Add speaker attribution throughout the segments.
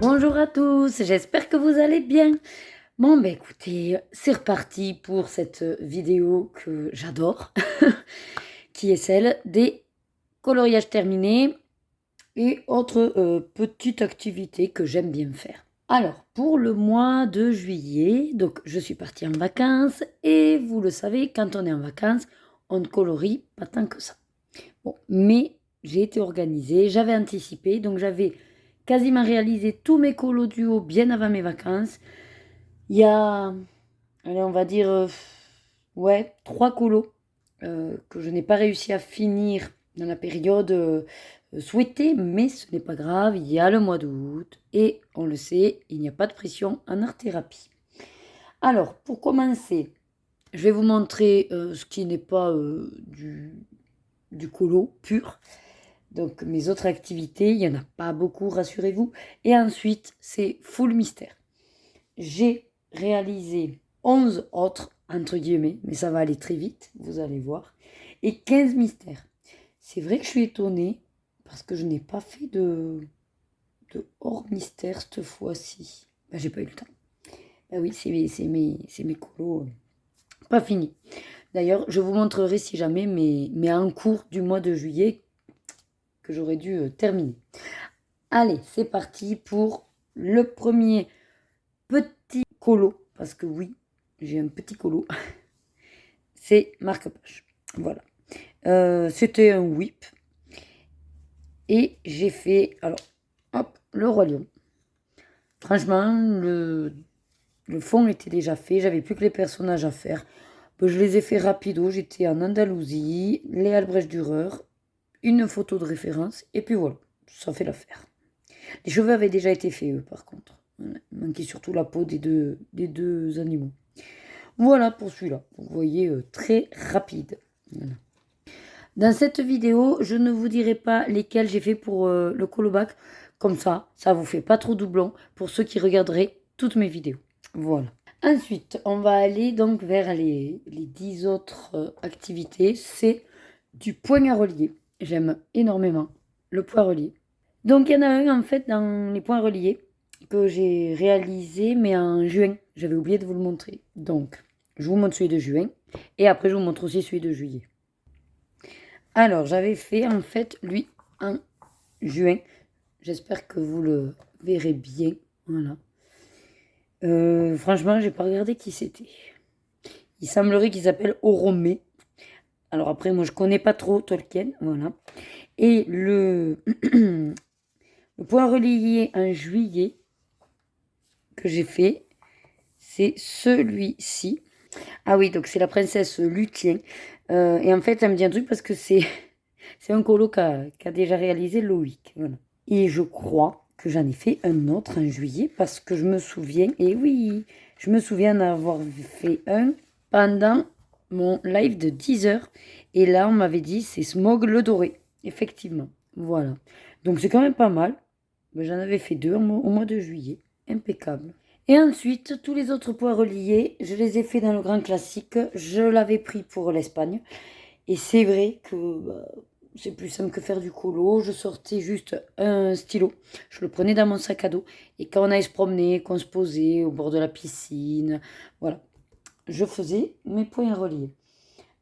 Speaker 1: Bonjour à tous, j'espère que vous allez bien. Bon, ben écoutez, c'est reparti pour cette vidéo que j'adore, qui est celle des coloriages terminés et autres petites activités que j'aime bien faire. Alors, pour le mois de juillet, donc je suis partie en vacances et vous le savez, quand on est en vacances, on ne colorie pas tant que ça. Bon, mais j'ai été organisée, j'avais anticipé, donc j'avais quasiment réalisé tous mes colos duo bien avant mes vacances. Il y a, allez, on va dire, ouais, 3 colos que je n'ai pas réussi à finir dans la période souhaitée, mais ce n'est pas grave, il y a le mois d'août et on le sait, il n'y a pas de pression en art-thérapie. Alors, pour commencer, je vais vous montrer ce qui n'est pas du colo pur. Donc mes autres activités, il n'y en a pas beaucoup, rassurez-vous. Et ensuite, c'est full mystère. J'ai réalisé 11 autres, entre guillemets, mais ça va aller très vite, vous allez voir. Et 15 mystères. C'est vrai que je suis étonnée, parce que je n'ai pas fait de hors mystère cette fois-ci. Ben, j'ai pas eu le temps. Ben oui, c'est mes colos pas finis. D'ailleurs, je vous montrerai si jamais mes en cours du mois de juillet que j'aurais dû terminer. Allez, c'est parti pour le premier petit colo, parce que oui, j'ai un petit colo. C'est marque-page. Voilà. C'était un whip. Et j'ai fait, alors, hop, le roi lion. Franchement, le fond était déjà fait. J'avais plus que les personnages à faire. Je les ai fait rapido. J'étais en Andalousie, les Albrecht-Dürer, une photo de référence. Et puis voilà, ça fait l'affaire. Les cheveux avaient déjà été faits, eux, par contre. Il manquait surtout la peau des deux animaux. Voilà pour celui-là. Vous voyez, très rapide. Voilà. Dans cette vidéo, je ne vous dirai pas lesquels j'ai fait pour le colobac. Comme ça vous fait pas trop doublon pour ceux qui regarderaient toutes mes vidéos. Voilà. Ensuite, on va aller donc vers les 10 autres activités. C'est du point à relier. J'aime énormément le point relié. Donc il y en a un en fait dans les points reliés que j'ai réalisé mais en juin. J'avais oublié de vous le montrer. Donc je vous montre celui de juin et après je vous montre aussi celui de juillet. Alors j'avais fait en fait lui en juin. J'espère que vous le verrez bien. Voilà. Franchement j'ai pas regardé qui c'était. Il semblerait qu'il s'appelle Oromé. Alors après moi je connais pas trop Tolkien. Voilà. Et le point relié en juillet que j'ai fait, c'est celui-ci. Ah oui, donc c'est la princesse Lutien. Et en fait, ça me dit un truc parce que c'est un colo qu'a déjà réalisé Loïc. Voilà. Et je crois que j'en ai fait un autre en juillet parce que je me souviens, et oui, je me souviens d'avoir fait un pendant mon live de 10 heures. Et là, on m'avait dit, c'est Smog le Doré. Effectivement. Voilà. Donc c'est quand même pas mal. J'en avais fait 2 au mois de juillet. Impeccable. Et ensuite, tous les autres points reliés, je les ai fait dans le grand classique. Je l'avais pris pour l'Espagne. Et c'est vrai que c'est plus simple que faire du colo. Je sortais juste un stylo. Je le prenais dans mon sac à dos. Et quand on allait se promener, qu'on se posait au bord de la piscine, voilà, je faisais mes points reliés.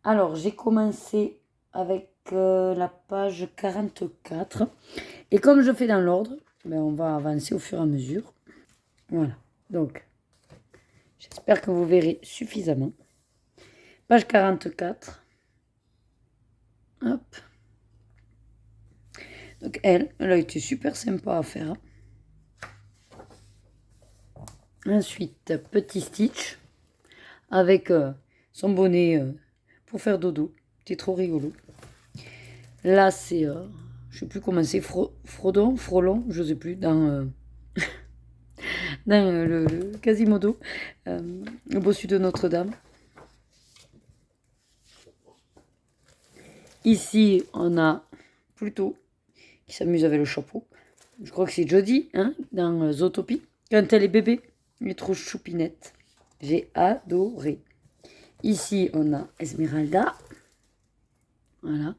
Speaker 1: Alors, j'ai commencé avec la page 44. Et comme je fais dans l'ordre, on va avancer au fur et à mesure. Voilà. Donc, j'espère que vous verrez suffisamment. Page 44. Hop. Donc, elle a été super sympa à faire. Ensuite, petit Stitch avec son bonnet pour faire dodo. C'était trop rigolo. Là, c'est, je sais plus comment c'est, Frolon, je sais plus, dans le Quasimodo, le bossu de Notre-Dame. Ici, on a Pluto qui s'amuse avec le chapeau. Je crois que c'est Jodie, hein, dans Zootopie. Quand elle est bébé, elle est trop choupinette. J'ai adoré. Ici, on a Esmeralda. Voilà.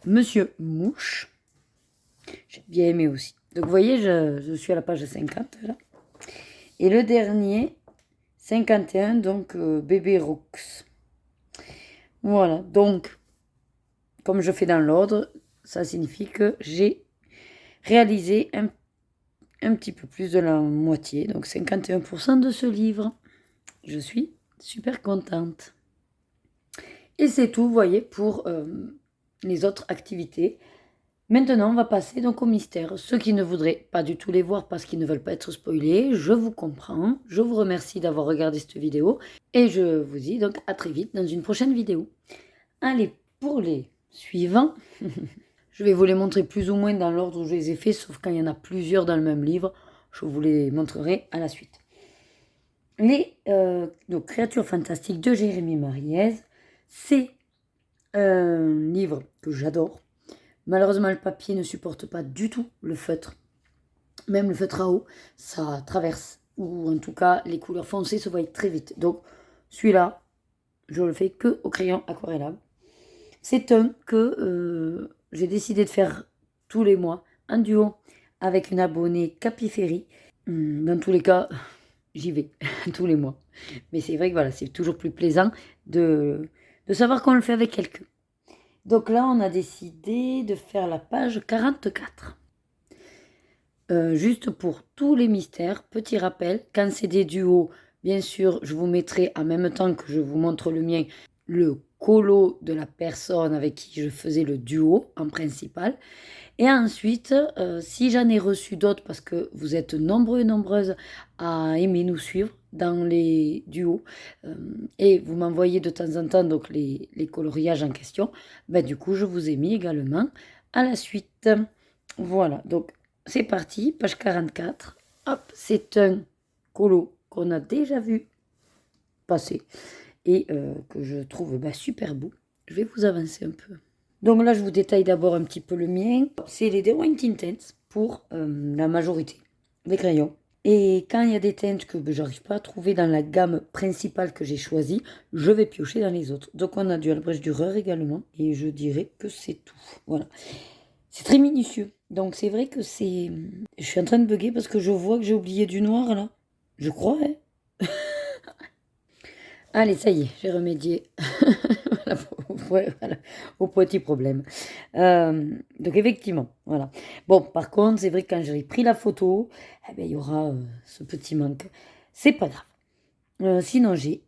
Speaker 1: Monsieur Mouche. j'ai bien aimé aussi. Donc vous voyez, je suis à la page 50 là. Et le dernier, 51, donc Bébé Rox. Voilà, donc comme je fais dans l'ordre, ça signifie que j'ai réalisé un petit peu plus de la moitié, donc 51% de ce livre. Je suis super contente. Et c'est tout, vous voyez, pour les autres activités. Maintenant, on va passer donc au mystère. Ceux qui ne voudraient pas du tout les voir parce qu'ils ne veulent pas être spoilés, je vous comprends. Je vous remercie d'avoir regardé cette vidéo. Et je vous dis donc à très vite dans une prochaine vidéo. Allez, pour les suivants, je vais vous les montrer plus ou moins dans l'ordre où je les ai faits, sauf quand il y en a plusieurs dans le même livre. Je vous les montrerai à la suite. Les donc, Créatures fantastiques de Jérémy Mariez, c'est un livre que j'adore. Malheureusement, le papier ne supporte pas du tout le feutre. Même le feutre à eau, ça traverse. Ou en tout cas, les couleurs foncées se voient très vite. Donc, celui-là, je le fais que au crayon aquarellable. C'est un que j'ai décidé de faire tous les mois, en duo, avec une abonnée Capiféry. Dans tous les cas, j'y vais tous les mois. Mais c'est vrai que voilà, c'est toujours plus plaisant de savoir qu'on le fait avec quelqu'un. Donc là, on a décidé de faire la page 44. Juste pour tous les mystères, petit rappel, quand c'est des duos, bien sûr, je vous mettrai en même temps que je vous montre le mien, le colo de la personne avec qui je faisais le duo en principal. Et ensuite, si j'en ai reçu d'autres, parce que vous êtes nombreux et nombreuses à aimer nous suivre dans les duos, et vous m'envoyez de temps en temps donc les coloriages en question, ben, du coup, je vous ai mis également à la suite. Voilà, donc c'est parti, page 44. Hop, c'est un colo qu'on a déjà vu passer et que je trouve super beau. Je vais vous avancer un peu. Donc là, je vous détaille d'abord un petit peu le mien. C'est les Dewine Intense pour la majorité des crayons. Et quand il y a des teintes que j'arrive pas à trouver dans la gamme principale que j'ai choisie, je vais piocher dans les autres. Donc on a du Albrecht Dürer également. Et je dirais que c'est tout. Voilà. C'est très minutieux. Donc c'est vrai que c'est... Je suis en train de bugger parce que je vois que j'ai oublié du noir là. Je crois, hein. Allez, ça y est, j'ai remédié voilà, au petit problème. Donc effectivement, voilà. Bon, par contre, c'est vrai que quand j'ai pris la photo, eh ben, il y aura ce petit manque. C'est pas grave. Sinon, j'ai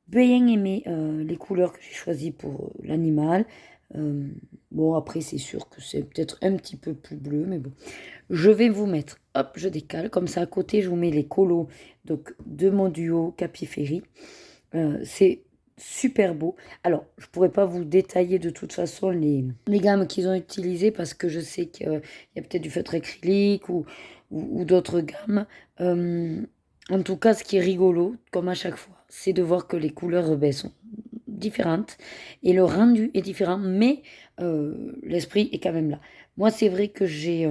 Speaker 1: bien aimé les couleurs que j'ai choisies pour l'animal. Bon, après, c'est sûr que c'est peut-être un petit peu plus bleu, mais bon. Je vais vous mettre, hop, je décale, comme ça à côté, je vous mets les colos donc, de mon duo Capiféry. C'est super beau. Alors, je pourrais pas vous détailler de toute façon les gammes qu'ils ont utilisées parce que je sais qu'il y a peut-être du feutre acrylique ou d'autres gammes. En tout cas, ce qui est rigolo, comme à chaque fois, c'est de voir que les couleurs sont différentes et le rendu est différent, mais l'esprit est quand même là. Moi, c'est vrai que j'ai,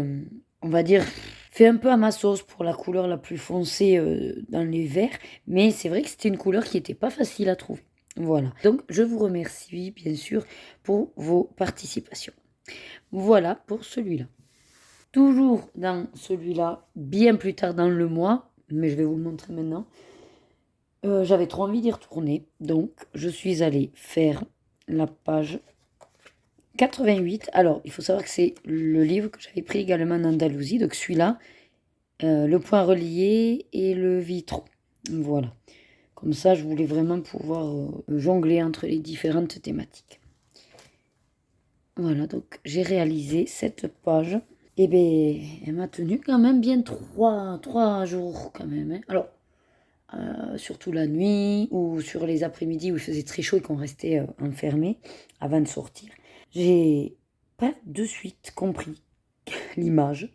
Speaker 1: on va dire, fait un peu à ma sauce pour la couleur la plus foncée dans les verts, mais c'est vrai que c'était une couleur qui n'était pas facile à trouver. Voilà. Donc, je vous remercie, bien sûr, pour vos participations. Voilà pour celui-là. Toujours dans celui-là, bien plus tard dans le mois, mais je vais vous le montrer maintenant. J'avais trop envie d'y retourner, donc je suis allée faire la page 88. Alors, il faut savoir que c'est le livre que j'avais pris également en Andalousie, donc celui-là, le point relié et le vitro. Voilà. Comme ça, je voulais vraiment pouvoir jongler entre les différentes thématiques. Voilà, donc j'ai réalisé cette page. Et bien, elle m'a tenu quand même bien 3 jours quand même. Hein. Alors, surtout la nuit ou sur les après-midi où il faisait très chaud et qu'on restait enfermé avant de sortir. J'ai pas de suite compris l'image.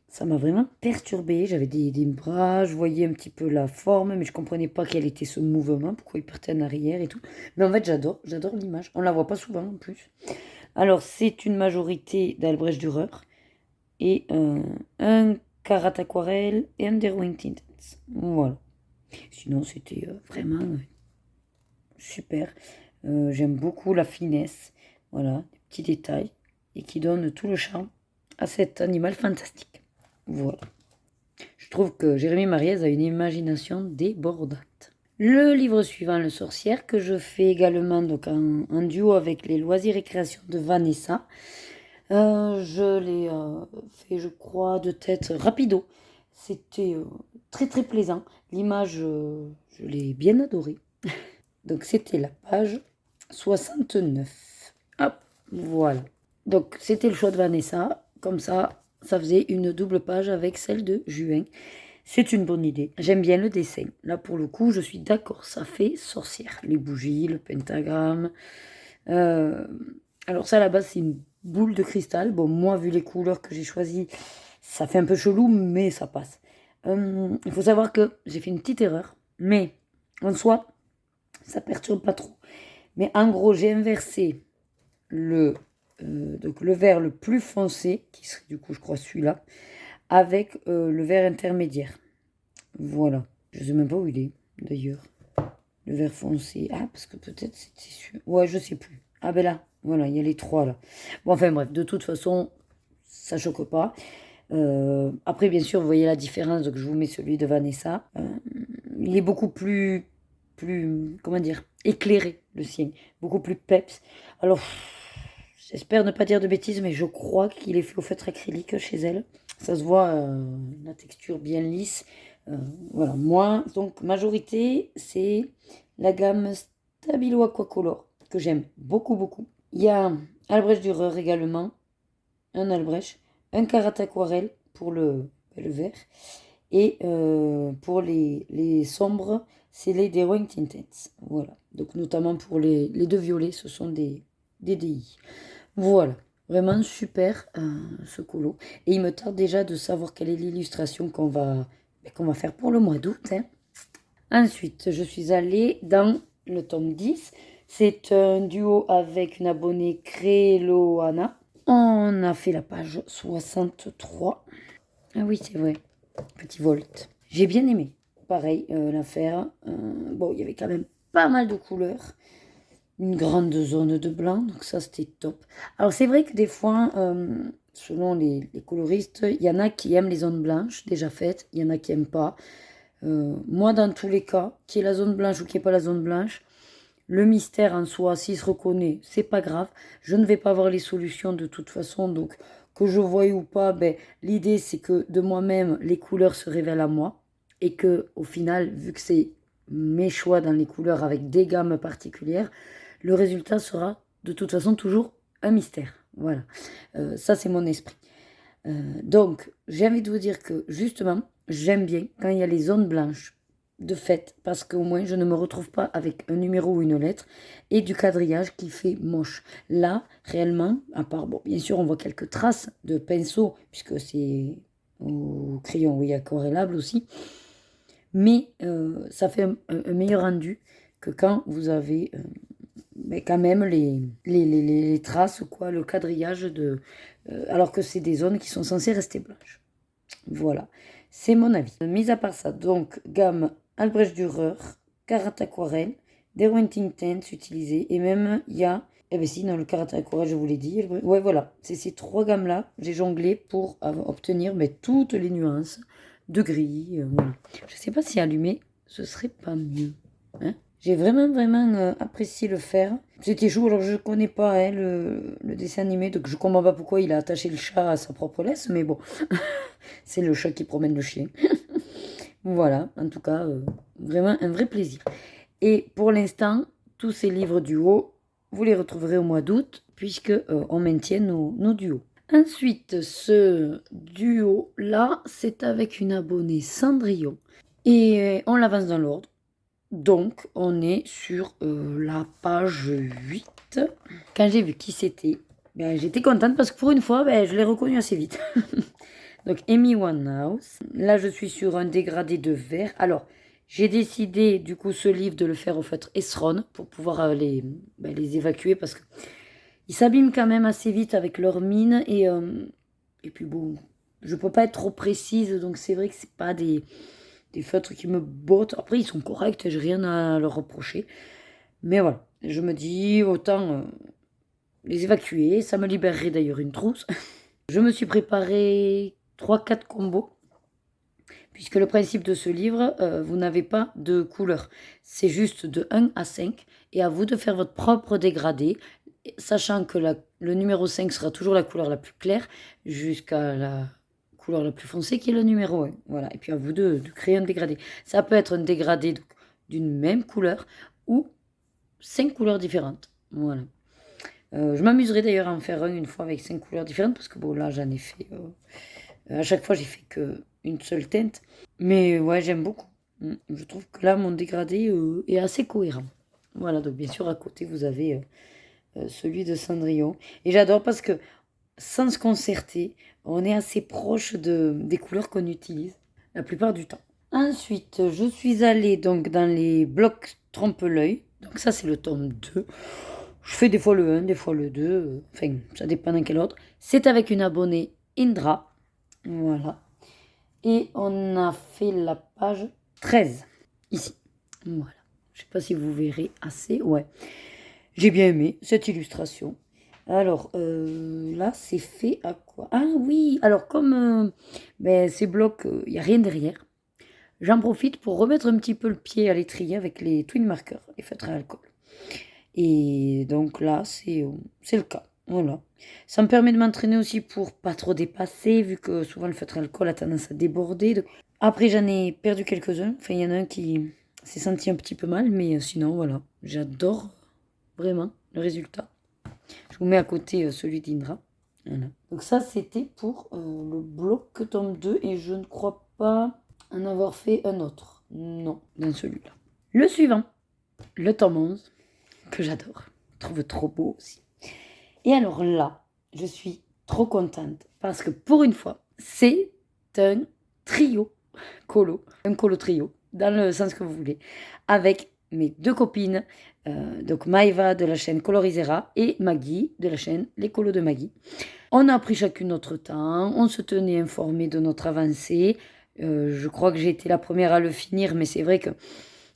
Speaker 1: Ça m'a vraiment perturbée. J'avais des bras, je voyais un petit peu la forme, mais je comprenais pas quel était ce mouvement, pourquoi il partait en arrière et tout. Mais en fait, j'adore l'image. On la voit pas souvent en plus. Alors, c'est une majorité d'Albrecht Dürer et un Carat aquarelle et un Derwent Intense. Voilà. Sinon, c'était vraiment super. J'aime beaucoup la finesse, voilà, des petits détails et qui donnent tout le charme à cet animal fantastique. Voilà. Je trouve que Jérémy Mariez a une imagination débordante. Le livre suivant, Le Sorcière, que je fais également donc en duo avec les loisirs et créations de Vanessa. Je l'ai fait, je crois, de tête rapido. C'était très très plaisant. L'image, je l'ai bien adorée. Donc c'était la page 69. Hop, voilà. Donc c'était le choix de Vanessa. Comme ça faisait une double page avec celle de Juin. C'est une bonne idée. J'aime bien le dessin. Là, pour le coup, je suis d'accord. Ça fait sorcière. Les bougies, le pentagramme. Alors ça, à la base, c'est une boule de cristal. Bon, moi, vu les couleurs que j'ai choisies, ça fait un peu chelou, mais ça passe. Il faut savoir que j'ai fait une petite erreur. Mais, en soi, ça perturbe pas trop. Mais en gros, j'ai inversé donc le vert le plus foncé, qui serait du coup, je crois, celui-là, avec le vert intermédiaire. Voilà. Je sais même pas où il est, d'ailleurs. Le vert foncé. Ah, parce que peut-être c'était celui. Ouais, je sais plus. Ah ben là, voilà, il y a les trois là. Bon, enfin bref, de toute façon, ça choque pas. Après, bien sûr, vous voyez la différence, donc je vous mets celui de Vanessa. Il est beaucoup plus, comment dire, éclairé, le sien. Beaucoup plus peps. Alors, j'espère ne pas dire de bêtises, mais je crois qu'il est fait au feutre acrylique chez elle. Ça se voit, la texture bien lisse. Voilà, moi, donc, majorité, c'est la gamme Stabilo Aquacolor, que j'aime beaucoup, beaucoup. Il y a Albrecht Dürer également, un Albrecht, un Carat Aquarelle pour le vert, et pour les sombres, c'est les Drawing Tinted. Voilà, donc notamment pour les deux violets, ce sont des DI. Voilà, vraiment super ce colo. Et il me tarde déjà de savoir quelle est l'illustration qu'on va faire pour le mois d'août. Hein. Ensuite, je suis allée dans le tome 10. C'est un duo avec une abonnée Créloana. On a fait la page 63. Ah oui, c'est vrai. Petit Volt. J'ai bien aimé. Pareil, l'affaire. Bon, il y avait quand même pas mal de couleurs. Une grande zone de blanc, donc ça c'était top. Alors c'est vrai que des fois, selon les coloristes, il y en a qui aiment les zones blanches déjà faites, il y en a qui n'aiment pas. Moi dans tous les cas, qu'il y ait la zone blanche ou qu'il n'y ait pas la zone blanche, le mystère en soi, s'il se reconnaît, c'est pas grave. Je ne vais pas avoir les solutions de toute façon, donc que je voie ou pas, l'idée c'est que de moi-même, les couleurs se révèlent à moi. Et que au final, vu que c'est mes choix dans les couleurs avec des gammes particulières, le résultat sera de toute façon toujours un mystère. Voilà, ça c'est mon esprit. Donc, j'ai envie de vous dire que justement, j'aime bien quand il y a les zones blanches de fait, parce qu'au moins je ne me retrouve pas avec un numéro ou une lettre et du quadrillage qui fait moche. Là, réellement, à part, bon, bien sûr, on voit quelques traces de pinceau, puisque c'est au crayon, oui, aquarellable aussi, mais ça fait un meilleur rendu que quand vous avez mais quand même les traces, quoi, le quadrillage alors que c'est des zones qui sont censées rester blanches. Voilà, c'est mon avis. Mis à part ça, donc gamme Albrecht Dürer, Carat Aquarelle, Derwent Tints utilisés, et même il y a, eh bien si, dans le Carat Aquarelle, je vous l'ai dit, ouais voilà, c'est ces trois gammes-là, j'ai jonglé pour obtenir toutes les nuances de gris. Voilà. Je sais pas si allumer, ce serait pas mieux. Hein, j'ai vraiment apprécié le faire. C'était chou, alors je connais pas hein, le dessin animé, donc je comprends pas pourquoi il a attaché le chat à sa propre laisse, mais bon, c'est le chat qui promène le chien. Voilà, en tout cas, vraiment un vrai plaisir. Et pour l'instant, tous ces livres duos, vous les retrouverez au mois d'août, puisque on maintient nos duos. Ensuite, ce duo-là, c'est avec une abonnée Cendrillon, et on l'avance dans l'ordre. Donc, on est sur la page 8. Quand j'ai vu qui c'était, j'étais contente parce que pour une fois, je l'ai reconnu assez vite. Donc, Amy Winehouse. Là, je suis sur un dégradé de vert. Alors, j'ai décidé, du coup, ce livre de le faire au feutre Esron pour pouvoir les évacuer parce qu'ils s'abîment quand même assez vite avec leur mine. Et puis, bon, je peux pas être trop précise. Donc, c'est vrai que c'est pas des feutres qui me bottent. Après, ils sont corrects, j'ai rien à leur reprocher. Mais voilà, je me dis, autant les évacuer. Ça me libérerait d'ailleurs une trousse. Je me suis préparé 3-4 combos, puisque le principe de ce livre, vous n'avez pas de couleur. C'est juste de 1 à 5, et à vous de faire votre propre dégradé, sachant que le numéro 5 sera toujours la couleur la plus claire, jusqu'à la couleur la plus foncée qui est le numéro 1. Voilà. Et puis à vous de créer un dégradé. Ça peut être un dégradé d'une même couleur, ou 5 couleurs différentes. Voilà. Je m'amuserai d'ailleurs à en faire une fois avec 5 couleurs différentes, parce que bon, là j'en ai fait. À chaque fois, j'ai fait qu'une seule teinte. Mais ouais, j'aime beaucoup. Je trouve que là, mon dégradé est assez cohérent. Voilà, donc bien sûr, à côté, vous avez celui de Cendrillon. Et j'adore parce que, sans se concerter, on est assez proche des couleurs qu'on utilise la plupart du temps. Ensuite, je suis allée donc dans les blocs trompe-l'œil. Donc ça, c'est le tome 2. Je fais des fois le 1, des fois le 2. Enfin, ça dépend dans quel ordre. C'est avec une abonnée Indra. Voilà. Et on a fait la page 13. Ici. Voilà. Je ne sais pas si vous verrez assez. Ouais. J'ai bien aimé cette illustration. Alors, là, c'est fait à quoi? Ah oui, alors comme ces blocs, il n'y a rien derrière, j'en profite pour remettre un petit peu le pied à l'étrier avec les twin markers, les feutres à alcool. Et donc là, c'est le cas. Voilà. Ça me permet de m'entraîner aussi pour pas trop dépasser, vu que souvent le feutre à alcool a tendance à déborder. Après, j'en ai perdu quelques-uns. Enfin, il y en a un qui s'est senti un petit peu mal, mais sinon, voilà. J'adore vraiment le résultat. Je vous mets à côté celui d'Indra. Voilà. Donc ça, c'était pour le bloc tome 2, et je ne crois pas en avoir fait un autre. Non, dans celui-là. Le suivant, le tome 11, que j'adore. Je trouve trop beau aussi. Et alors là, je suis trop contente parce que pour une fois, c'est un trio colo, un colo trio, dans le sens que vous voulez, avec mes deux copines, donc Maëva de la chaîne Colorisera et Maggie de la chaîne Les Colos de Maggie. On a pris chacune notre temps, on se tenait informés de notre avancée. Je crois que j'ai été la première à le finir, mais c'est vrai que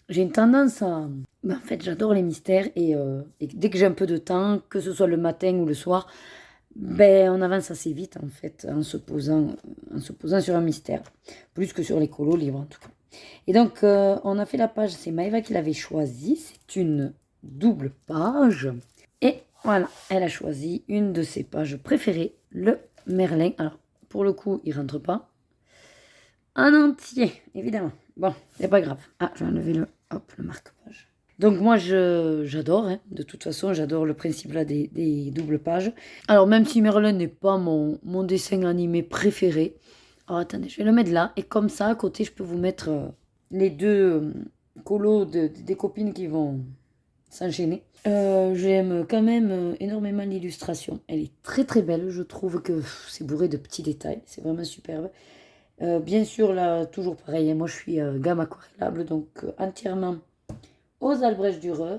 Speaker 1: j'ai une tendance à... en fait, j'adore les mystères, et dès que j'ai un peu de temps, que ce soit le matin ou le soir, on avance assez vite en fait en se posant sur un mystère, plus que sur les colos libres en tout cas. Et donc on a fait la page, c'est Maëva qui l'avait choisie, c'est une double page, et voilà, elle a choisi une de ses pages préférées, le Merlin. Alors pour le coup, il rentre pas en entier, évidemment. Bon, c'est pas grave. Ah, je vais enlever le marque-page. Donc moi, j'adore, hein. De toute façon, j'adore le principe là des doubles pages. Alors même si Merlin n'est pas mon dessin animé préféré. Alors attendez, je vais le mettre là. Et comme ça, à côté, je peux vous mettre les deux colos des copines qui vont s'enchaîner. J'aime quand même énormément l'illustration. Elle est très très belle. Je trouve que c'est bourré de petits détails. C'est vraiment superbe. Bien sûr, là, toujours pareil, hein, moi je suis gamme aquarellable, donc entièrement aux Albrecht Dürer.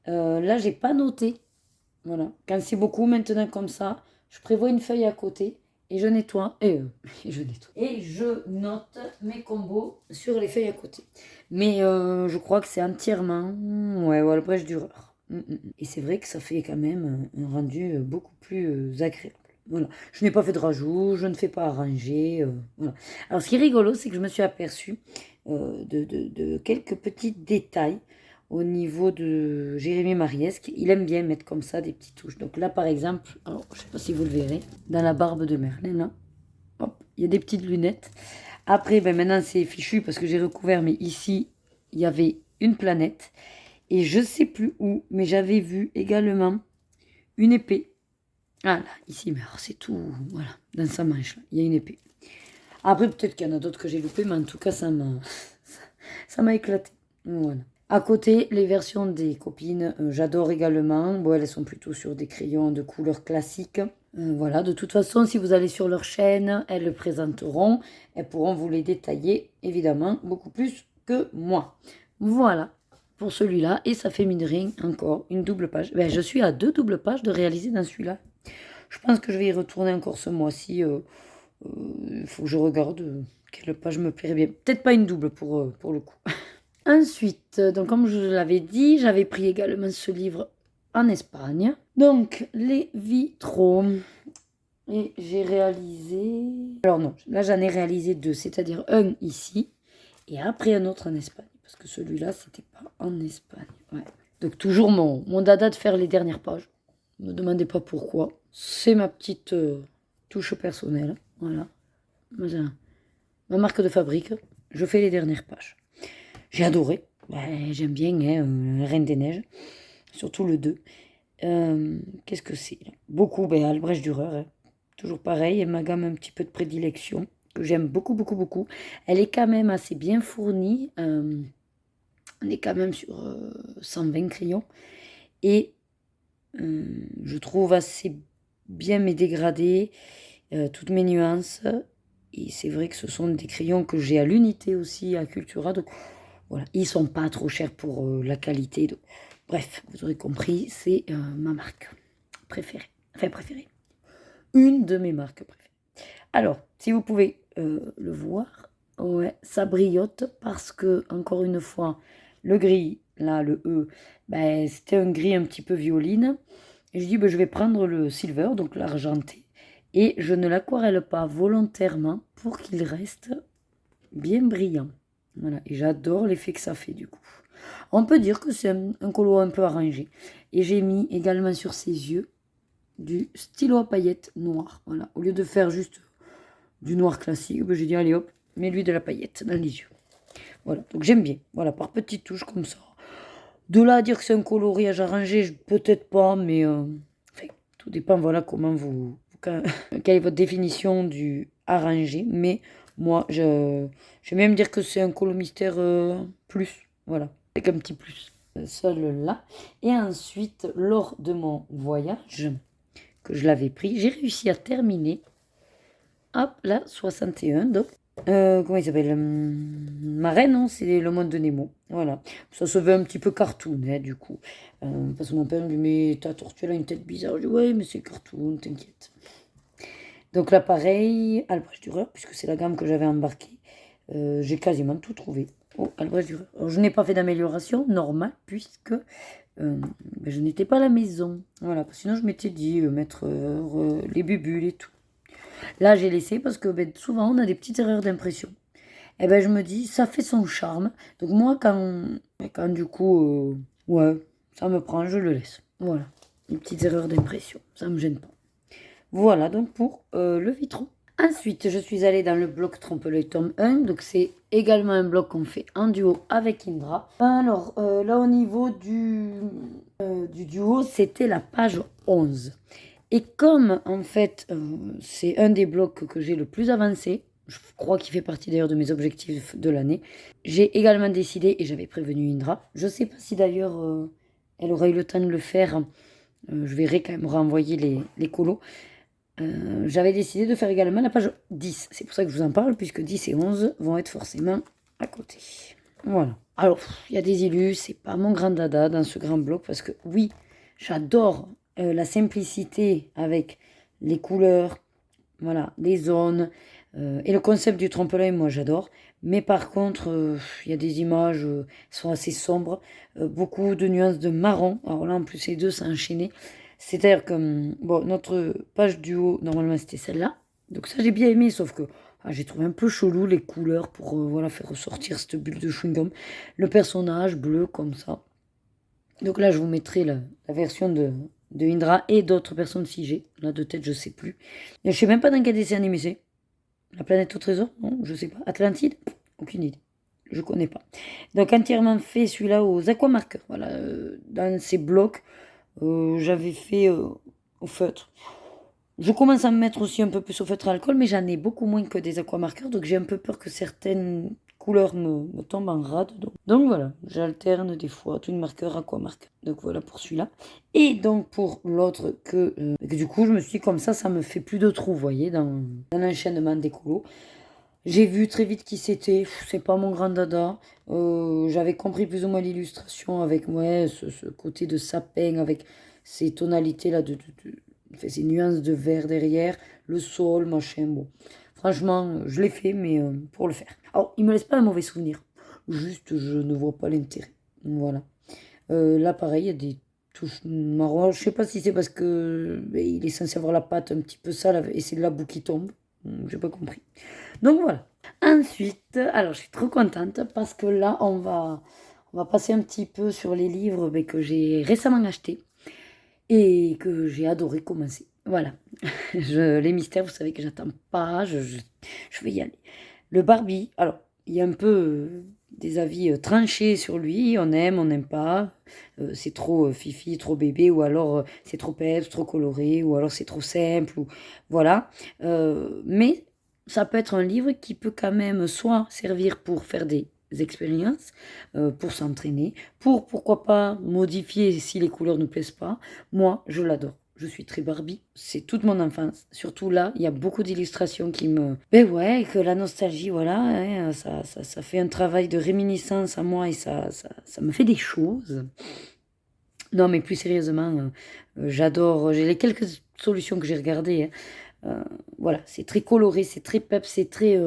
Speaker 1: Là, j'ai pas noté. Voilà. Quand c'est beaucoup maintenant comme ça, je prévois une feuille à côté et je nettoie. Et je note mes combos sur les feuilles à côté. Mais je crois que c'est entièrement aux Albrecht Dürer. Et c'est vrai que ça fait quand même un rendu beaucoup plus agréable. Voilà. Je n'ai pas fait de rajout, je ne fais pas arranger. Voilà. Alors, ce qui est rigolo, c'est que je me suis aperçue de quelques petits détails au niveau de Jérémy Mariesque. Il aime bien mettre comme ça des petites touches. Donc là, par exemple, alors, je ne sais pas si vous le verrez, dans la barbe de Merlin, là, hop, il y a des petites lunettes. Après, maintenant, c'est fichu parce que j'ai recouvert, mais ici, il y avait une planète. Et je ne sais plus où, mais j'avais vu également une épée. Ah là, ici, mais alors c'est tout, voilà, dans sa manche, là, il y a une épée. Après, peut-être qu'il y en a d'autres que j'ai loupées, mais en tout cas, ça m'a éclaté. Voilà. À côté, les versions des copines, j'adore également. Bon, elles sont plutôt sur des crayons de couleur classique. Voilà, de toute façon, si vous allez sur leur chaîne, elles le présenteront. Elles pourront vous les détailler, évidemment, beaucoup plus que moi. Voilà, pour celui-là. Et ça fait mine de rien, encore, une double page. Je suis à 2 doubles pages de réaliser dans celui-là. Je pense que je vais y retourner encore ce mois-ci. Il faut que je regarde quelle page me plairait bien. Peut-être pas une double pour le coup. Ensuite, donc comme je l'avais dit, j'avais pris également ce livre en Espagne. Donc, les vitraux. Et j'ai réalisé... Alors non, là j'en ai réalisé 2, c'est-à-dire un ici et après un autre en Espagne. Parce que celui-là, c'était pas en Espagne. Ouais. Donc toujours mon dada de faire les dernières pages. Ne me demandez pas pourquoi. C'est ma petite touche personnelle. Voilà. Ma marque de fabrique. Je fais les dernières pages. J'ai adoré. Ouais, j'aime bien Reine des Neiges. Surtout le 2. Qu'est-ce que c'est là? Beaucoup, Albrecht Dürer. Hein. Toujours pareil, ma gamme un petit peu de prédilection. Que j'aime beaucoup, beaucoup, beaucoup. Elle est quand même assez bien fournie. On est quand même sur 120 crayons. Et je trouve assez bien mes dégradés, toutes mes nuances. Et c'est vrai que ce sont des crayons que j'ai à l'unité aussi, à Cultura. Donc voilà, ils sont pas trop chers pour la qualité. Donc, bref, vous aurez compris, c'est ma marque préférée. Enfin, préférée. Une de mes marques préférées. Alors, si vous pouvez le voir, ouais, ça brillote parce que, encore une fois, le gris, là, le E, c'était un gris un petit peu violine. Et je dis, je vais prendre le silver, donc l'argenté, et je ne l'aquarelle pas volontairement pour qu'il reste bien brillant. Voilà, et j'adore l'effet que ça fait du coup. On peut dire que c'est un colo un peu arrangé. Et j'ai mis également sur ses yeux du stylo à paillettes noir. Voilà, au lieu de faire juste du noir classique, j'ai dit allez hop, mets-lui de la paillette dans les yeux. Voilà, donc j'aime bien. Voilà, par petites touches comme ça. De là à dire que c'est un coloriage arrangé, peut-être pas, mais enfin, tout dépend, voilà, comment quelle est votre définition du arrangé. Mais moi, je vais même dire que c'est un colo mystère plus, voilà, avec un petit plus. Seul là. Et ensuite, lors de mon voyage, que je l'avais pris, j'ai réussi à terminer, hop, là, 61, donc comment il s'appelle Ma reine, non, c'est le monde de Nemo. Voilà. Ça se veut un petit peu cartoon, hein, du coup. Parce que mon père me dit, mais ta tortue, elle a une tête bizarre. Je dis, ouais, mais c'est cartoon, t'inquiète. Donc là, pareil, Albrecht Dürer, puisque c'est la gamme que j'avais embarquée. J'ai quasiment tout trouvé. Oh, Albrecht Dürer. Alors, je n'ai pas fait d'amélioration, normal, puisque je n'étais pas à la maison. Voilà, parce que sinon, je m'étais dit mettre les bubules et tout. Là, j'ai laissé parce que souvent, on a des petites erreurs d'impression. Et je me dis, ça fait son charme. Donc moi, quand du coup, ouais, ça me prend, je le laisse. Voilà, les petites erreurs d'impression, ça me gêne pas. Voilà donc pour le vitron. Ensuite, je suis allée dans le bloc Trompe-l'œil tome 1. Donc c'est également un bloc qu'on fait en duo avec Indra. Alors là, au niveau du duo, c'était la page 11. Et comme en fait, c'est un des blocs que j'ai le plus avancé, je crois qu'il fait partie d'ailleurs de mes objectifs de l'année, j'ai également décidé, et j'avais prévenu Indra, je ne sais pas si d'ailleurs elle aura eu le temps de le faire, je verrai quand même renvoyer les colos. J'avais décidé de faire également la page 10. C'est pour ça que je vous en parle, puisque 10 et 11 vont être forcément à côté. Voilà. Alors, il y a des illus, c'est pas mon grand dada dans ce grand bloc, parce que oui, j'adore la simplicité avec les couleurs, voilà, les zones, et le concept du trompe-l'œil, moi j'adore. Mais par contre, il y a des images qui sont assez sombres, beaucoup de nuances de marron. Alors là, en plus, les deux sont enchaînés. C'est-à-dire que, bon, notre page du haut, normalement, c'était celle-là. Donc ça, j'ai bien aimé, sauf que j'ai trouvé un peu chelou les couleurs pour voilà, faire ressortir cette bulle de chewing-gum. Le personnage bleu, comme ça. Donc là, je vous mettrai la version de Indra et d'autres personnes figées. Là, de tête, je sais plus. Et je sais même pas dans quel dessin animé c'est. La planète au trésor? Non, je sais pas. Atlantide? Aucune idée. Je connais pas. Donc entièrement fait celui-là aux aquamarqueurs. Voilà, dans ces blocs, j'avais fait au feutre. Je commence à me mettre aussi un peu plus au feutre à alcool, mais j'en ai beaucoup moins que des aquamarqueurs, donc j'ai un peu peur que certaines couleurs me tombent en rade. Donc voilà, j'alterne des fois tout marqueur, aquamarqueur. Donc voilà pour celui-là. Et donc pour l'autre que du coup je me suis dit comme ça me fait plus de trous, vous voyez, dans l'enchaînement des colos. J'ai vu très vite qui c'était, c'est pas mon grand dada. J'avais compris plus ou moins l'illustration avec ouais, ce côté de sapin, avec ces tonalités là enfin, ces nuances de vert derrière, le sol, machin, bon. Franchement, je l'ai fait, mais pour le faire. Alors, il me laisse pas un mauvais souvenir. Juste, je ne vois pas l'intérêt. Voilà. Là, pareil, il y a des touche marron. Je sais pas si c'est parce que il est censé avoir la pâte un petit peu sale et c'est de la boue qui tombe. J'ai pas compris. Donc voilà. Ensuite, alors je suis trop contente parce que là, on va passer un petit peu sur les livres que j'ai récemment achetés et que j'ai adoré commencer. Voilà. Les mystères, vous savez que j'attends pas, je vais y aller. Le Barbie, alors, il y a un peu des avis tranchés sur lui, on n'aime pas, c'est trop fifi, trop bébé, ou alors c'est trop peps, trop coloré, ou alors c'est trop simple, ou voilà. Mais ça peut être un livre qui peut quand même soit servir pour faire des expériences, pour s'entraîner, pourquoi pas modifier si les couleurs ne plaisent pas. Moi, je l'adore. Je suis très Barbie, c'est toute mon enfance. Surtout là, il y a beaucoup d'illustrations qui me... Ben ouais, que la nostalgie, voilà, hein, ça fait un travail de réminiscence à moi et ça me fait des choses. Non, mais plus sérieusement, j'adore, j'ai les quelques solutions que j'ai regardées, hein. Voilà, c'est très coloré, c'est très pep, c'est très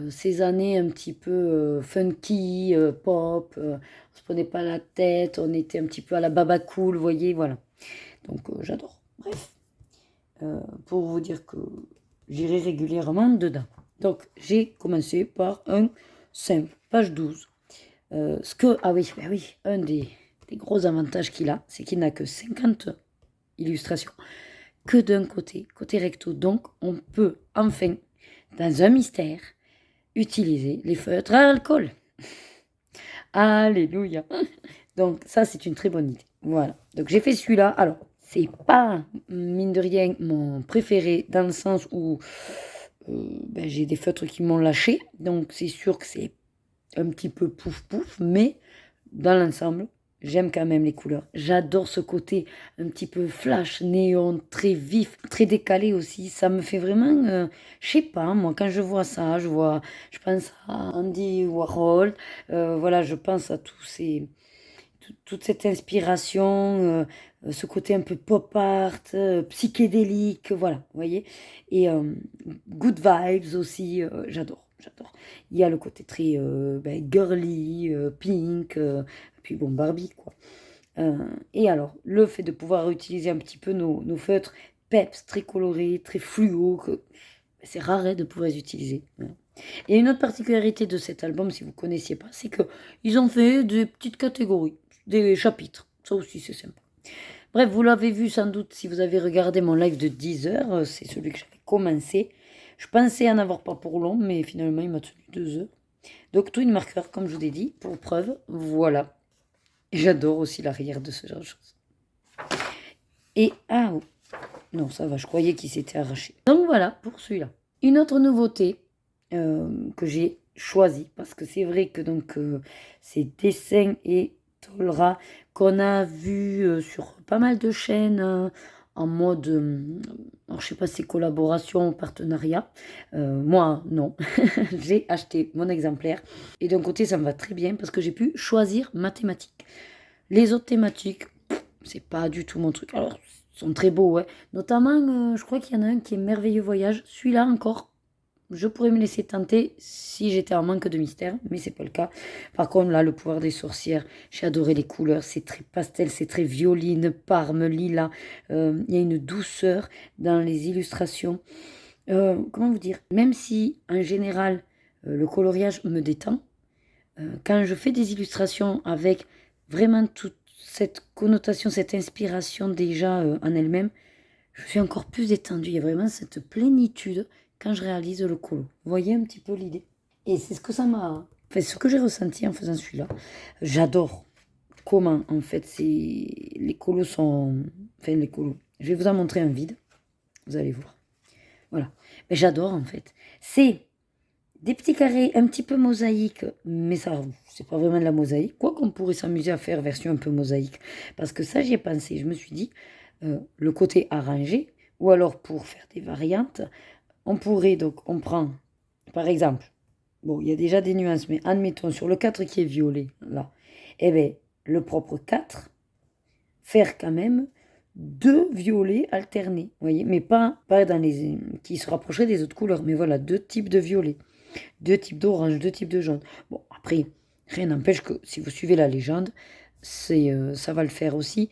Speaker 1: ces années un petit peu funky, pop, on se prenait pas la tête, on était un petit peu à la baba cool, vous voyez, voilà. Donc j'adore. Bref, pour vous dire que j'irai régulièrement dedans. Donc j'ai commencé par un simple, page 12. Ah oui, ben oui, un des gros avantages qu'il a, c'est qu'il n'a que 50 illustrations, que d'un côté recto. Donc on peut enfin, dans un mystère, utiliser les feutres à alcool. Alléluia. Donc ça, c'est une très bonne idée. Voilà. Donc j'ai fait celui-là. Alors, c'est pas, mine de rien, mon préféré dans le sens où j'ai des feutres qui m'ont lâché. Donc c'est sûr que c'est un petit peu pouf pouf, mais dans l'ensemble, j'aime quand même les couleurs. J'adore ce côté un petit peu flash, néon, très vif, très décalé aussi. Ça me fait vraiment, je sais pas, moi, quand je vois ça, je pense à Andy Warhol. Voilà, je pense à toute cette inspiration, ce côté un peu pop art, psychédélique, voilà, vous voyez. Et good vibes aussi, j'adore, j'adore. Il y a le côté très girly, pink, puis bon, Barbie, quoi. Et alors, le fait de pouvoir utiliser un petit peu nos feutres peps, très colorés, très fluo, c'est rare de pouvoir les utiliser. Voilà. Et une autre particularité de cet album, si vous ne connaissiez pas, c'est qu'ils ont fait des petites catégories, des chapitres. Ça aussi, c'est sympa. Bref, vous l'avez vu sans doute si vous avez regardé mon live de 10 heures. C'est celui que j'avais commencé. Je pensais en avoir pas pour long, mais finalement, il m'a tenu 2 heures. Donc, twin marker, comme je vous ai dit, pour preuve, voilà. J'adore aussi l'arrière de ce genre de choses. Et, non, ça va, je croyais qu'il s'était arraché. Donc voilà, pour celui-là. Une autre nouveauté que j'ai choisi, parce que c'est vrai que donc ces dessins et Tolra qu'on a vu sur pas mal de chaînes en mode, alors je sais pas si c'est collaboration ou partenariat, moi non, j'ai acheté mon exemplaire et d'un côté ça me va très bien parce que j'ai pu choisir ma thématique. Les autres thématiques, c'est pas du tout mon truc. Alors, ils sont très beaux, ouais. Notamment, je crois qu'il y en a un qui est Merveilleux Voyage. Celui-là encore, je pourrais me laisser tenter si j'étais en manque de mystère, mais c'est pas le cas. Par contre, là, Le Pouvoir des sorcières, j'ai adoré les couleurs. C'est très pastel, c'est très violine, parme, lilas. Il y a une douceur dans les illustrations. Comment vous dire? Même si, en général, le coloriage me détend, quand je fais des illustrations avec vraiment toute cette connotation, cette inspiration déjà en elle-même, je suis encore plus détendue. Il y a vraiment cette plénitude quand je réalise le colo. Vous voyez un petit peu l'idée? Et c'est ce que ça m'a... Enfin, ce que j'ai ressenti en faisant celui-là. J'adore comment, en fait, les colos sont... Enfin, les colos. Je vais vous en montrer un vide. Vous allez voir. Voilà. Mais j'adore, en fait. C'est des petits carrés un petit peu mosaïques, mais ça, c'est pas vraiment de la mosaïque. Quoi qu'on pourrait s'amuser à faire version un peu mosaïque. Parce que ça, j'y ai pensé. Je me suis dit, le côté arrangé, ou alors pour faire des variantes, on pourrait, donc, on prend, par exemple, bon, il y a déjà des nuances, mais admettons, sur le 4 qui est violet, là, eh bien, le propre 4, faire quand même 2 violets alternés, vous voyez, mais pas dans les, qui se rapprocheraient des autres couleurs, mais voilà, 2 types de violets, 2 types d'orange, 2 types de jaune. Bon, après, rien n'empêche que si vous suivez la légende, ça va le faire aussi.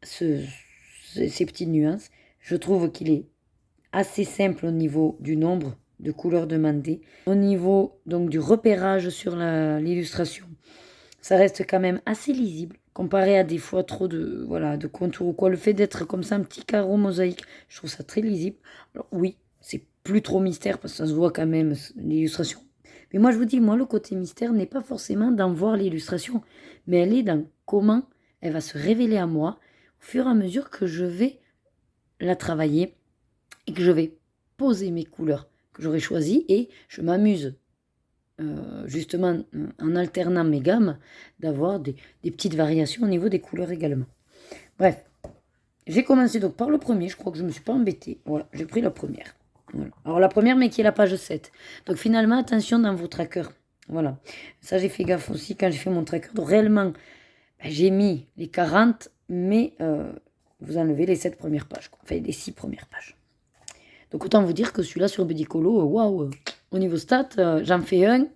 Speaker 1: ces petites nuances. Je trouve qu'il est assez simple au niveau du nombre de couleurs demandées. Au niveau donc du repérage sur l'illustration, ça reste quand même assez lisible comparé à des fois trop de contours ou quoi. Le fait d'être comme ça un petit carreau mosaïque, je trouve ça très lisible. Alors oui, c'est plus trop mystère parce que ça se voit quand même l'illustration. Mais moi je vous dis, moi le côté mystère n'est pas forcément d'en voir l'illustration, mais elle est dans comment elle va se révéler à moi au fur et à mesure que je vais la travailler et que je vais poser mes couleurs que j'aurais choisies et je m'amuse justement en alternant mes gammes d'avoir des petites variations au niveau des couleurs également. Bref, j'ai commencé donc par le premier, je crois que je ne me suis pas embêtée. Voilà, j'ai pris la première. Voilà. Alors la première mais qui est la page 7. Donc finalement attention dans vos trackers. Voilà, ça j'ai fait gaffe aussi quand j'ai fait mon tracker. Donc réellement j'ai mis les 40 mais vous enlevez les 7 premières pages, quoi. Enfin les 6 premières pages. Donc autant vous dire que celui-là sur Budicolo, waouh, au niveau stats, j'en fais un.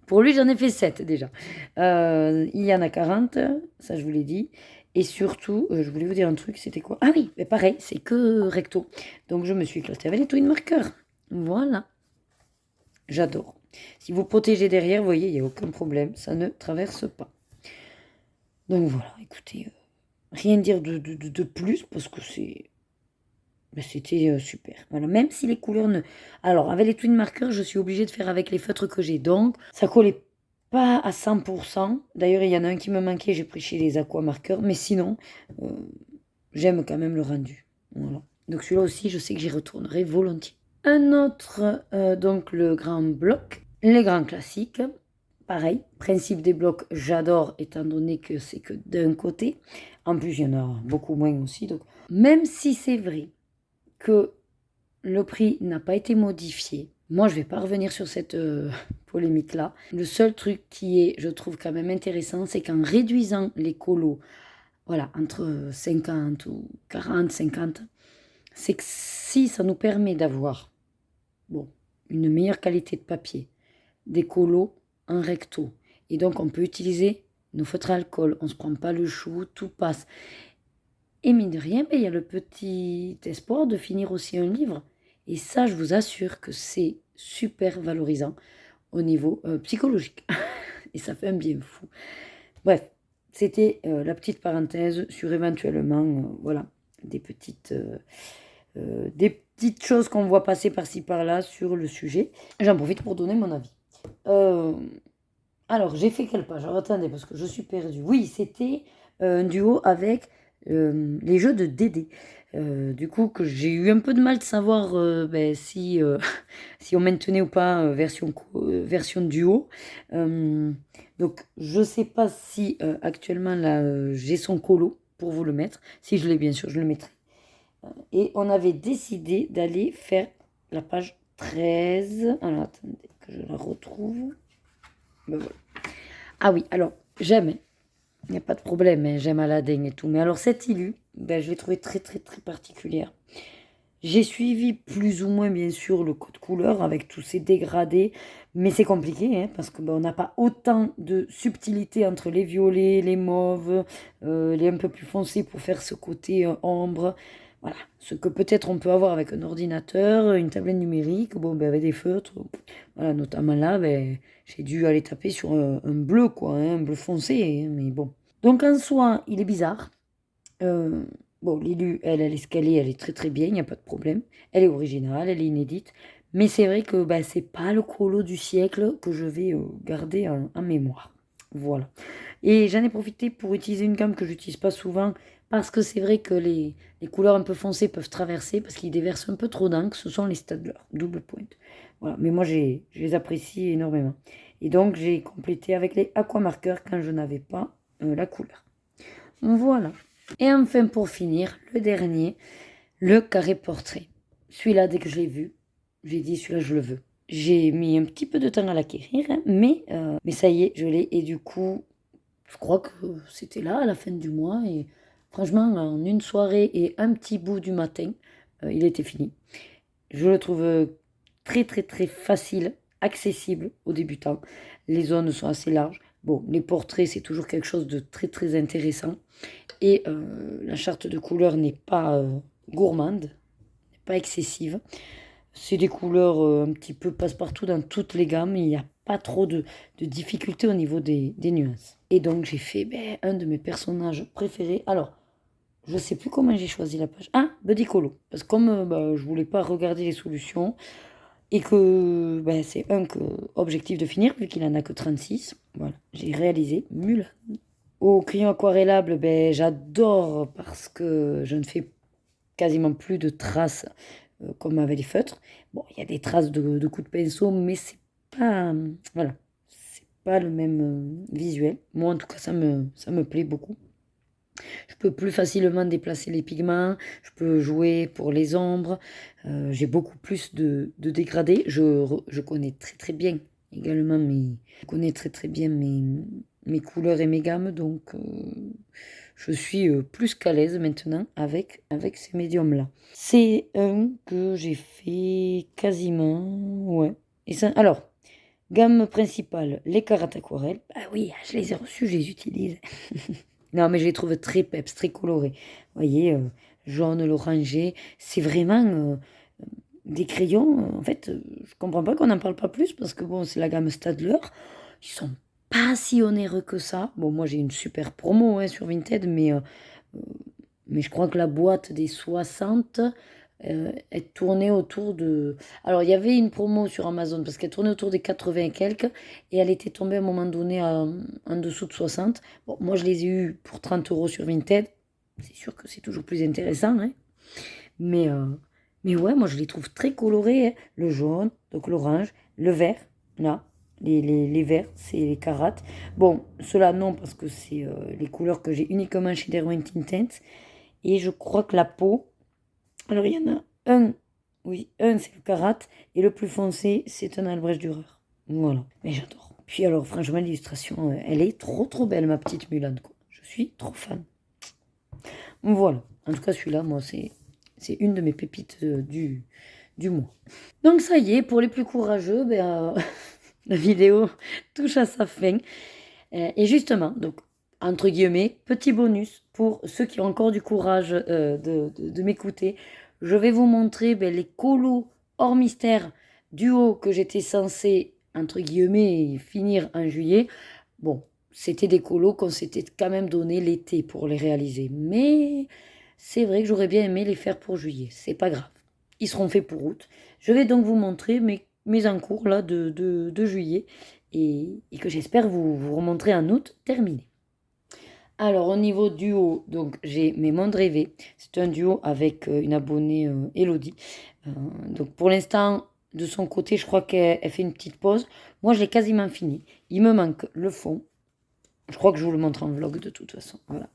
Speaker 1: Pour lui, j'en ai fait 7 déjà. Il y en a 40, ça je vous l'ai dit. Et surtout, je voulais vous dire un truc, c'était quoi? Ah oui, mais pareil, c'est que recto. Donc je me suis éclatée avec les twin markers. Voilà. J'adore. Si vous protégez derrière, vous voyez, il n'y a aucun problème, ça ne traverse pas. Donc voilà, écoutez, rien dire de plus parce que c'était super. Voilà, même si les couleurs ne... Alors, avec les twin markers, je suis obligée de faire avec les feutres que j'ai. Donc, ça collait pas à 100%. D'ailleurs, il y en a un qui me manquait, j'ai pris chez les aqua markers. Mais sinon, j'aime quand même le rendu. Voilà. Donc, celui-là aussi, je sais que j'y retournerai volontiers. Un autre, donc le grand bloc. Les grands classiques. Pareil, principe des blocs, j'adore, étant donné que c'est que d'un côté. En plus, il y en a beaucoup moins aussi. Donc, même si c'est vrai que le prix n'a pas été modifié. Moi, je ne vais pas revenir sur cette polémique-là. Le seul truc qui est, je trouve quand même intéressant, c'est qu'en réduisant les colos, voilà, entre 50 ou 40, 50, c'est que si ça nous permet d'avoir une meilleure qualité de papier, des colos en recto, et donc on peut utiliser nos feutres à alcool, on ne se prend pas le chou, tout passe. Et mine de rien, il y a le petit espoir de finir aussi un livre. Et ça, je vous assure que c'est super valorisant au niveau psychologique. Et ça fait un bien fou. Bref, c'était la petite parenthèse sur éventuellement, voilà, des petites choses qu'on voit passer par-ci par-là sur le sujet. J'en profite pour donner mon avis. Alors, j'ai fait quelle page? Alors, attendez, parce que je suis perdue. Oui, c'était un duo avec les jeux de Dédé. Du coup, que j'ai eu un peu de mal de savoir si on maintenait ou pas version duo. Donc, je sais pas si actuellement là j'ai son colo pour vous le mettre. Si je l'ai, bien sûr, je le mettrai. Et on avait décidé d'aller faire la page 13. Alors, attendez que je la retrouve. Ben voilà. Ah oui, alors, j'aime. Il n'y a pas de problème, hein, j'aime Aladdin et tout. Mais alors, cette illu, je l'ai trouvée très, très, très particulière. J'ai suivi plus ou moins, bien sûr, le code couleur avec tous ces dégradés. Mais c'est compliqué, hein, parce qu'on n'a pas autant de subtilité entre les violets, les mauves, les un peu plus foncés pour faire ce côté ombre. Voilà, ce que peut-être on peut avoir avec un ordinateur, une tablette numérique, avec des feutres. Voilà, notamment là, j'ai dû aller taper sur un bleu, quoi, hein, un bleu foncé, hein, mais bon. Donc en soi, il est bizarre. L'illu, elle est escalée, elle est très très bien, il n'y a pas de problème. Elle est originale, elle est inédite. Mais c'est vrai que c'est pas le colo du siècle que je vais garder en mémoire. Voilà. Et j'en ai profité pour utiliser une gamme que j'utilise pas souvent parce que c'est vrai que les couleurs un peu foncées peuvent traverser parce qu'ils déversent un peu trop d'encre. Ce sont les Staedtler, double pointe. Voilà. Mais moi, je les apprécie énormément. Et donc, j'ai complété avec les aquamarqueurs quand je n'avais pas la couleur. Voilà. Et enfin, pour finir, le dernier, le carré portrait. Celui-là, dès que je l'ai vu, j'ai dit, celui-là, je le veux. J'ai mis un petit peu de temps à l'acquérir, hein, mais ça y est, je l'ai. Et du coup, je crois que c'était là, à la fin du mois. Et franchement, en une soirée et un petit bout du matin, il était fini. Je le trouve très, très, très facile, accessible aux débutants. Les zones sont assez larges. Bon, les portraits, c'est toujours quelque chose de très très intéressant. Et la charte de couleurs n'est pas gourmande, n'est pas excessive. C'est des couleurs un petit peu passe-partout dans toutes les gammes. Il n'y a pas trop de difficultés au niveau des nuances. Et donc j'ai fait un de mes personnages préférés. Alors, je sais plus comment j'ai choisi la page. Ah, Buddy Colo. Parce que comme je voulais pas regarder les solutions et que c'est objectif de finir vu qu'il en a que 36. Voilà, j'ai réalisé Mulan. Au crayon aquarellable, j'adore parce que je ne fais quasiment plus de traces comme avec les feutres. Bon, il y a des traces de coups de pinceau, mais c'est pas, voilà, c'est pas le même visuel. Moi, en tout cas, ça me plaît beaucoup. Je peux plus facilement déplacer les pigments, je peux jouer pour les ombres, j'ai beaucoup plus de dégradés. Je connais très très bien également je connais très très bien mes couleurs et mes gammes, donc je suis plus qu'à l'aise maintenant avec ces médiums-là. C'est un que j'ai fait quasiment, ouais. Et ça, alors, gamme principale, les carats aquarelles. Ah oui, je les ai reçus, je les utilise. Non, mais je les trouve très peps, très colorés. Vous voyez, jaune, l'orangé, c'est vraiment des crayons. En fait, je comprends pas qu'on n'en parle pas plus parce que bon, c'est la gamme Stadler. Ils sont pas si onéreux que ça. Bon, moi j'ai une super promo sur Vinted, mais je crois que la boîte des 60 est tournée autour de... Alors, il y avait une promo sur Amazon parce qu'elle tournait autour des 80 et quelques et elle était tombée à un moment donné en dessous de 60. Bon, moi, je les ai eus pour 30 euros sur Vinted. C'est sûr que c'est toujours plus intéressant, hein. Mais, euh, mais ouais, moi, je les trouve très colorés, hein. Le jaune, donc l'orange, le vert, là. Les verts, c'est les carates. Bon, ceux-là, non, parce que c'est les couleurs que j'ai uniquement chez Derwent Intense. Et je crois que la peau... Alors, il y en a un, oui, un, c'est le Karat, et le plus foncé, c'est un Albrecht Dürer. Voilà, mais j'adore. Puis alors, franchement, l'illustration, elle est trop trop belle, ma petite Mulan, quoi. Je suis trop fan. Voilà, en tout cas, celui-là, moi, c'est une de mes pépites du mois. Donc, ça y est, pour les plus courageux, la vidéo touche à sa fin. Et justement, donc, entre guillemets, petit bonus pour ceux qui ont encore du courage de m'écouter. Je vais vous montrer les colos hors mystère duo que j'étais censée, entre guillemets, finir en juillet. Bon, c'était des colos qu'on s'était quand même donné l'été pour les réaliser. Mais c'est vrai que j'aurais bien aimé les faire pour juillet. C'est pas grave. Ils seront faits pour août. Je vais donc vous montrer mes encours là, de juillet et que j'espère vous remontrer en août terminé. Alors, au niveau duo, donc j'ai mes mondes rêvés. C'est un duo avec une abonnée Elodie. Donc, pour l'instant, de son côté, je crois qu'elle fait une petite pause. Moi, je l'ai quasiment fini. Il me manque le fond. Je crois que je vous le montre en vlog de toute façon. Voilà.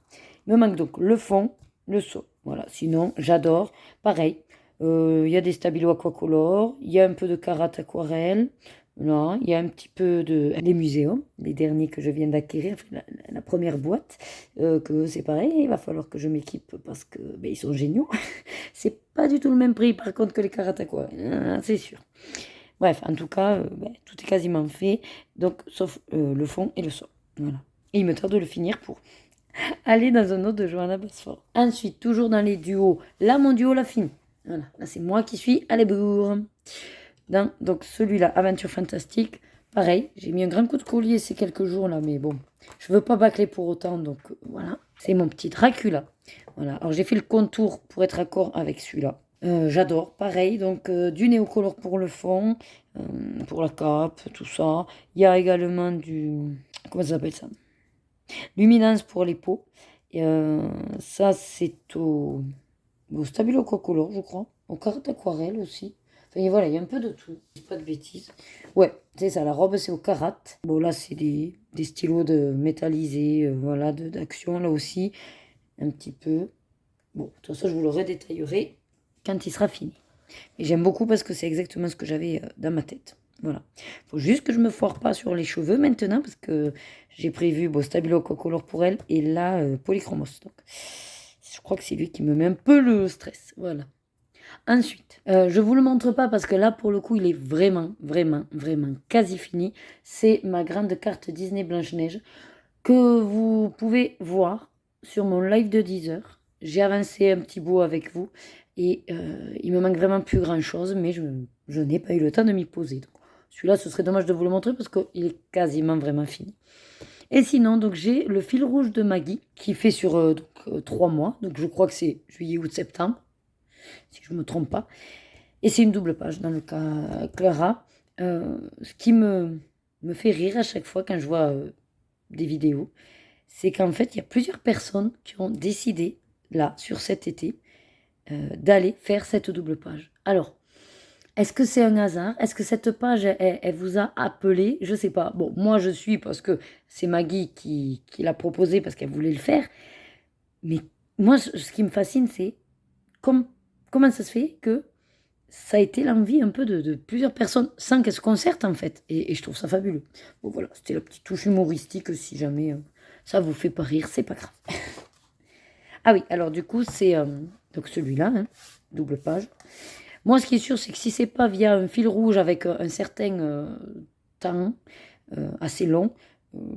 Speaker 1: Il me manque donc le fond, le seau. Voilà. Sinon, j'adore. Pareil. Il y a des stabilo aquacolor. Il y a un peu de karat aquarelle. Là, il y a un petit peu des muséums, les derniers que je viens d'acquérir, la première boîte, que c'est pareil, il va falloir que je m'équipe parce que ils sont géniaux. C'est pas du tout le même prix par contre que les Karatakois, c'est sûr. Bref, en tout cas, tout est quasiment fait, donc sauf le fond et le sol. Voilà. Et il me tarde de le finir pour aller dans un autre de Johanna Basford. Ensuite, toujours dans les duos, là mon duo l'a fini. Voilà, là c'est moi qui suis à l'ébourg. Donc celui-là, Aventure Fantastique, pareil, j'ai mis un grand coup de collier ces quelques jours là, mais bon, je veux pas bâcler pour autant, donc voilà. C'est mon petit Dracula. Voilà, alors j'ai fait le contour pour être accord avec celui-là. J'adore, pareil, donc du néocolor pour le fond, pour la cape, tout ça. Il y a également comment ça s'appelle ça? Luminance pour les peaux. Et, ça, c'est au Stabilo Color, je crois. Au carate aquarelle aussi. Enfin, voilà, il y a un peu de tout. Pas de bêtises. Ouais, c'est ça, la robe, c'est au karat. Bon, là, c'est des stylos de métallisés, voilà, d'action, là aussi. Un petit peu. Bon, tout ça, je vous le redétaillerai quand il sera fini. Et j'aime beaucoup parce que c'est exactement ce que j'avais dans ma tête. Voilà. Faut juste que je me foire pas sur les cheveux maintenant parce que j'ai prévu Stabilo Color pour elle et là Polychromos. Donc, je crois que c'est lui qui me met un peu le stress. Voilà. Ensuite, je vous le montre pas parce que là, pour le coup, il est vraiment, vraiment, vraiment quasi fini. C'est ma grande carte Disney Blanche-Neige que vous pouvez voir sur mon live de 10 heures. J'ai avancé un petit bout avec vous et il me manque vraiment plus grand-chose, mais je n'ai pas eu le temps de m'y poser. Donc, celui-là, ce serait dommage de vous le montrer parce qu'il est quasiment vraiment fini. Et sinon, donc j'ai le fil rouge de Maggie qui fait sur 3 mois. Donc je crois que c'est juillet, août, septembre, si je ne me trompe pas. Et c'est une double page dans le cas Clara. Ce qui me fait rire à chaque fois quand je vois des vidéos, c'est qu'en fait, il y a plusieurs personnes qui ont décidé, là, sur cet été, d'aller faire cette double page. Alors, est-ce que c'est un hasard? Est-ce que cette page, elle vous a appelé? Je sais pas. Bon, moi, je suis parce que c'est Maggie qui l'a proposé parce qu'elle voulait le faire. Mais moi, ce qui me fascine, c'est comment ça se fait que ça a été l'envie un peu de plusieurs personnes sans qu'elles se concertent, en fait. Et je trouve ça fabuleux. Bon, voilà, c'était la petite touche humoristique. Si jamais ça vous fait pas rire, c'est pas grave. Ah oui, alors du coup, c'est donc celui-là, hein, double page. Moi, ce qui est sûr, c'est que si c'est pas via un fil rouge avec un certain temps assez long,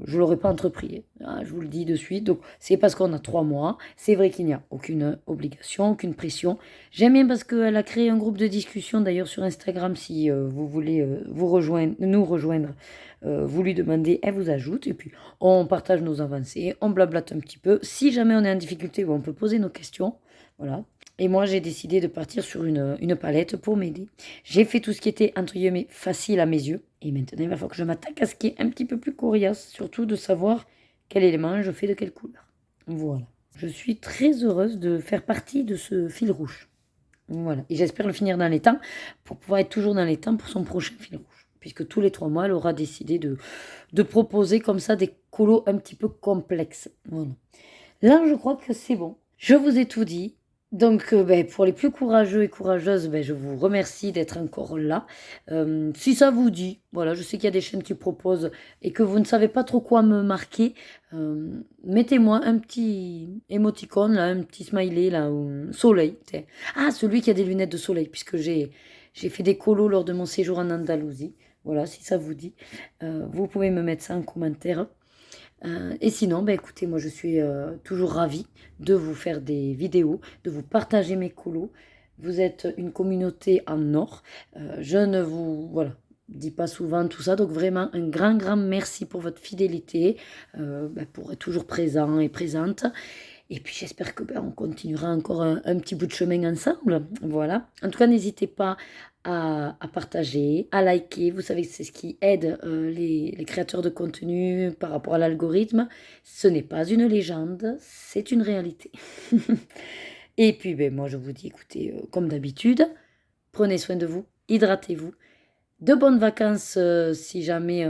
Speaker 1: je l'aurais pas entrepris. Ah, je vous le dis de suite. Donc, c'est parce qu'on a 3 mois. C'est vrai qu'il n'y a aucune obligation, aucune pression. J'aime bien parce qu'elle a créé un groupe de discussion, d'ailleurs, sur Instagram. Si vous voulez nous rejoindre, vous lui demandez, elle vous ajoute. Et puis, on partage nos avancées, on blablate un petit peu. Si jamais on est en difficulté, on peut poser nos questions. Voilà. Et moi, j'ai décidé de partir sur une palette pour m'aider. J'ai fait tout ce qui était, entre guillemets, facile à mes yeux. Et maintenant, il va falloir que je m'attaque à ce qui est un petit peu plus coriace. Surtout de savoir quel élément je fais de quelle couleur. Voilà. Je suis très heureuse de faire partie de ce fil rouge. Voilà. Et j'espère le finir dans les temps pour pouvoir être toujours dans les temps pour son prochain fil rouge. Puisque tous les 3 mois, elle aura décidé de proposer comme ça des colos un petit peu complexes. Voilà. Là, je crois que c'est bon. Je vous ai tout dit. Donc, pour les plus courageux et courageuses, je vous remercie d'être encore là. Si ça vous dit, voilà, je sais qu'il y a des chaînes qui proposent et que vous ne savez pas trop quoi me marquer, mettez-moi un petit émoticône, là, un petit smiley, là, ou soleil. T'sais. Ah, celui qui a des lunettes de soleil, puisque j'ai fait des colos lors de mon séjour en Andalousie. Voilà, si ça vous dit, vous pouvez me mettre ça en commentaire. Et sinon, écoutez, moi je suis toujours ravie de vous faire des vidéos, de vous partager mes colos. Vous êtes une communauté en or. Je ne vous dis pas souvent tout ça. Donc vraiment un grand, grand merci pour votre fidélité, pour être toujours présent et présente. Et puis j'espère que on continuera encore un petit bout de chemin ensemble. Voilà. En tout cas, n'hésitez pas à partager, à liker. Vous savez que c'est ce qui aide les créateurs de contenu par rapport à l'algorithme. Ce n'est pas une légende, c'est une réalité. Et puis moi je vous dis, écoutez, comme d'habitude, prenez soin de vous, hydratez-vous. De bonnes vacances si jamais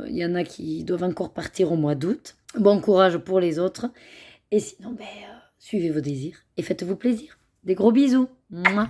Speaker 1: il y en a qui doivent encore partir au mois d'août. Bon courage pour les autres. Et sinon, suivez vos désirs et faites-vous plaisir. Des gros bisous. Mouah.